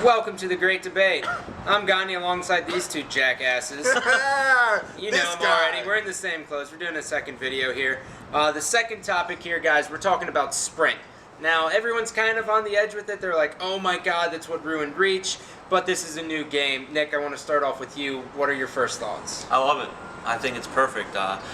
Welcome to the great debate. I'm Gandhi alongside these two jackasses. You know them already. We're in the same clothes. We're doing a second video here. The second topic here, guys, we're talking about Sprint. Now, everyone's kind of on the edge with it. They're like, oh my god, that's what ruined Reach. But this is a new game. Nick, I want to start off with you. What are your first thoughts? I love it. I think it's perfect. What?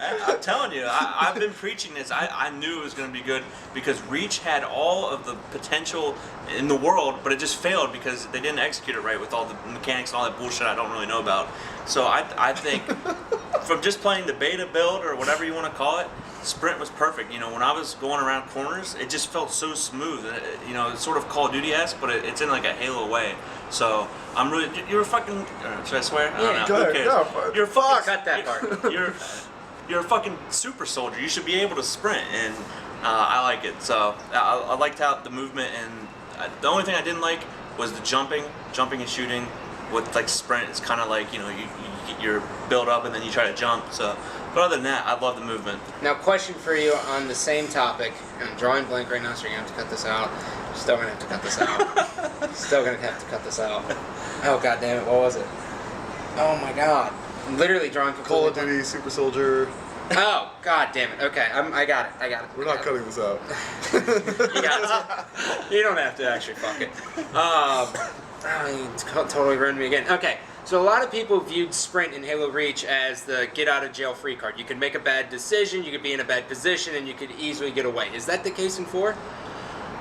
I'm telling you, I've been preaching this. I knew it was going to be good because Reach had all of the potential in the world, but it just failed because they didn't execute it right with all the mechanics and all that bullshit I don't really know about. So I think from just playing the beta build or whatever you want to call it, Sprint was perfect. You know, when I was going around corners, it just felt so smooth. You know, it's sort of Call of Duty-esque, but it's in like a Halo way. So I'm really, you're a fucking, should I swear? I don't know. Go Who ahead. cares? No, you're a fucking, cut that part. You're a fucking super soldier. You should be able to sprint, and I like it. So I liked how the movement, and the only thing I didn't like was the jumping and shooting. With like sprint, it's kind of like, you know, you get your build up and then you try to jump. So, but other than that, I love the movement. Now, question for you on the same topic. I'm drawing blank right now, so you're gonna have to cut this out. Still gonna have to cut this out. Still gonna have to cut this out. Oh god damn it! What was it? Oh my god! I'm literally drawing Call of Duty, Super Soldier. Oh god damn it! Okay, I got it. We're not cutting this out. You got it. You don't have to actually. Fuck it. It's totally ruined me again. Okay, so a lot of people viewed Sprint in Halo Reach as the get out of jail free card. You could make a bad decision, you could be in a bad position, and you could easily get away. Is that the case in 4?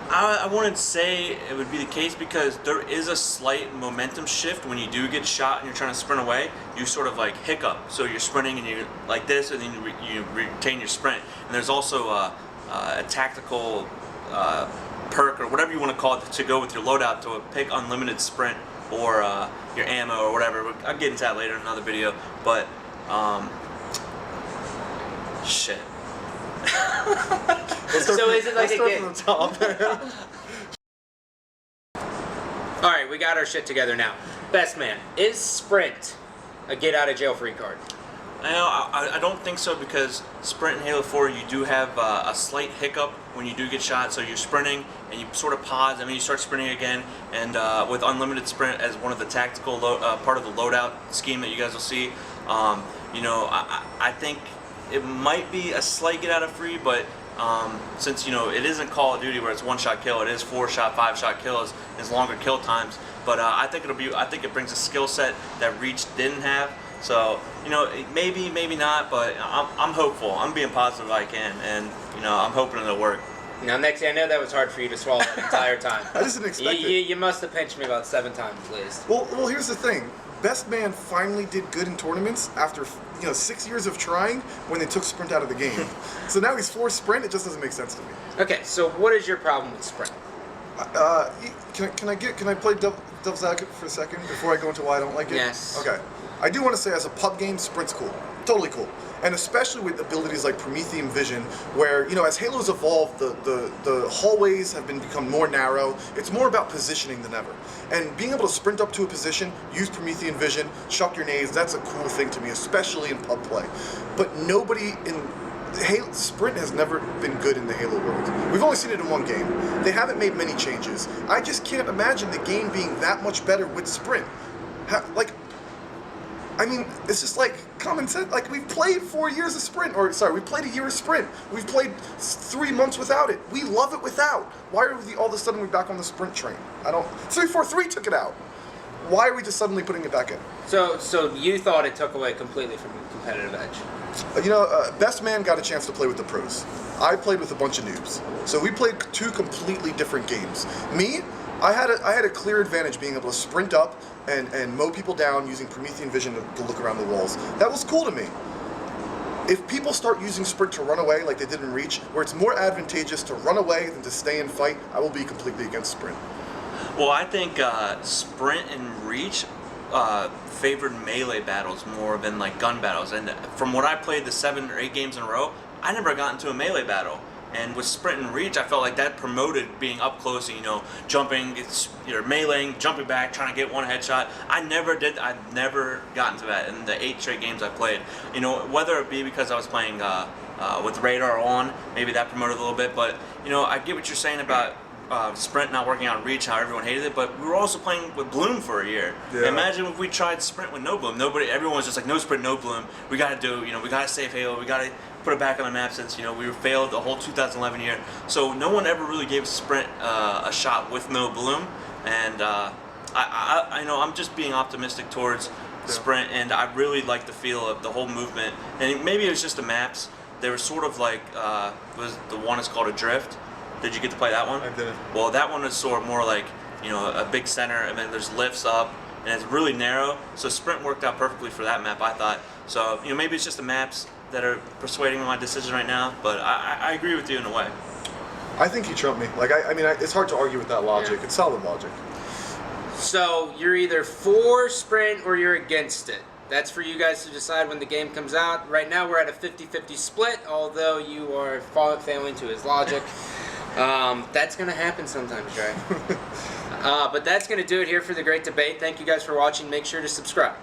I wouldn't say it would be the case because there is a slight momentum shift when you do get shot and you're trying to sprint away. You sort of like hiccup. So you're sprinting and you're like this, and then you retain your sprint. And there's also a tactical perk or whatever you want to call it to go with your loadout to pick unlimited sprint or your ammo or whatever. I'll get into that later in another video. But shit. So is it like a game? From the top. Alright, we got our shit together now. Best man, is Sprint a get out of jail free card? No, I don't think so because Sprint in Halo 4 you do have a slight hiccup when you do get shot, so you're sprinting and you sort of pause and then you start sprinting again, and with unlimited sprint as one of the tactical part of the loadout scheme that you guys will see, you know, I think it might be a slight get out of free, but since, you know, it isn't Call of Duty where it's one-shot kill, it is 4-shot, 5-shot kills, it's longer kill times, but I think it brings a skill set that Reach didn't have. So, you know, maybe not, but I'm hopeful. I'm being positive I can, and, you know, I'm hoping it'll work. Now, Nexy, I know that was hard for you to swallow that entire time. I just didn't expect it. You must have pinched me about 7 times at least. Well, here's the thing. Best Man finally did good in tournaments after, you know, 6 years of trying when they took Sprint out of the game. So now he's forced Sprint. It just doesn't make sense to me. Okay, so what is your problem with Sprint? Can I play devil's advocate for a second before I go into why I don't like it? Yes. Okay. I do want to say, as a pub game, Sprint's cool. Totally cool. And especially with abilities like Promethean Vision, where, you know, as Halo's evolved, the hallways have become more narrow. It's more about positioning than ever. And being able to sprint up to a position, use Promethean Vision, chuck your nades, that's a cool thing to me, especially in pub play. But nobody in Halo, Sprint has never been good in the Halo world. We've only seen it in one game. They haven't made many changes. I just can't imagine the game being that much better with Sprint. I mean, it's just like common sense. Like, we've played 4 years of Sprint, or sorry, we played a year of Sprint. We've played 3 months without it. We love it without. Why are we all of a sudden back on the Sprint train? 343 took it out. Why are we just suddenly putting it back in? So you thought it took away completely from the competitive edge? You know, Best Man got a chance to play with the pros. I played with a bunch of noobs. So we played 2 completely different games. Me, I had a clear advantage being able to sprint up and mow people down using Promethean Vision to look around the walls. That was cool to me. If people start using Sprint to run away like they did in Reach, where it's more advantageous to run away than to stay and fight, I will be completely against Sprint. Well, I think Sprint and Reach favored melee battles more than like gun battles, and from what I played the 7 or 8 games in a row, I never got into a melee battle. And with Sprint and Reach, I felt like that promoted being up close and, you know, jumping, you're meleeing, jumping back, trying to get one headshot. I've never gotten to that in the 8 straight games I played. You know, whether it be because I was playing with radar on, maybe that promoted a little bit, but, you know, I get what you're saying about sprint not working out in reach, how everyone hated it, but we were also playing with bloom for a year. Yeah. Imagine if we tried sprint with no bloom. Everyone was just like, no sprint, no bloom. We got to do, we got to save Halo. We got to put it back on the map since we failed the whole 2011 year. So no one ever really gave sprint a shot with no bloom, and I know I'm just being optimistic towards sprint, and I really like the feel of the whole movement. And maybe it was just the maps. They were sort of like the one is called Adrift. Did you get to play that one? I didn't. Well, that one is sort of more like a big center, and then there's lifts up, and it's really narrow. So sprint worked out perfectly for that map, I thought. So maybe it's just the maps that are persuading my decision right now, but I agree with you in a way. I think you trumped me. Like I mean, it's hard to argue with that logic. Yeah. It's solid logic. So you're either for sprint or you're against it. That's for you guys to decide when the game comes out. Right now we're at a 50-50 split, although you are failing to his logic. That's going to happen sometimes, right? But that's going to do it here for the great debate. Thank you guys for watching. Make sure to subscribe.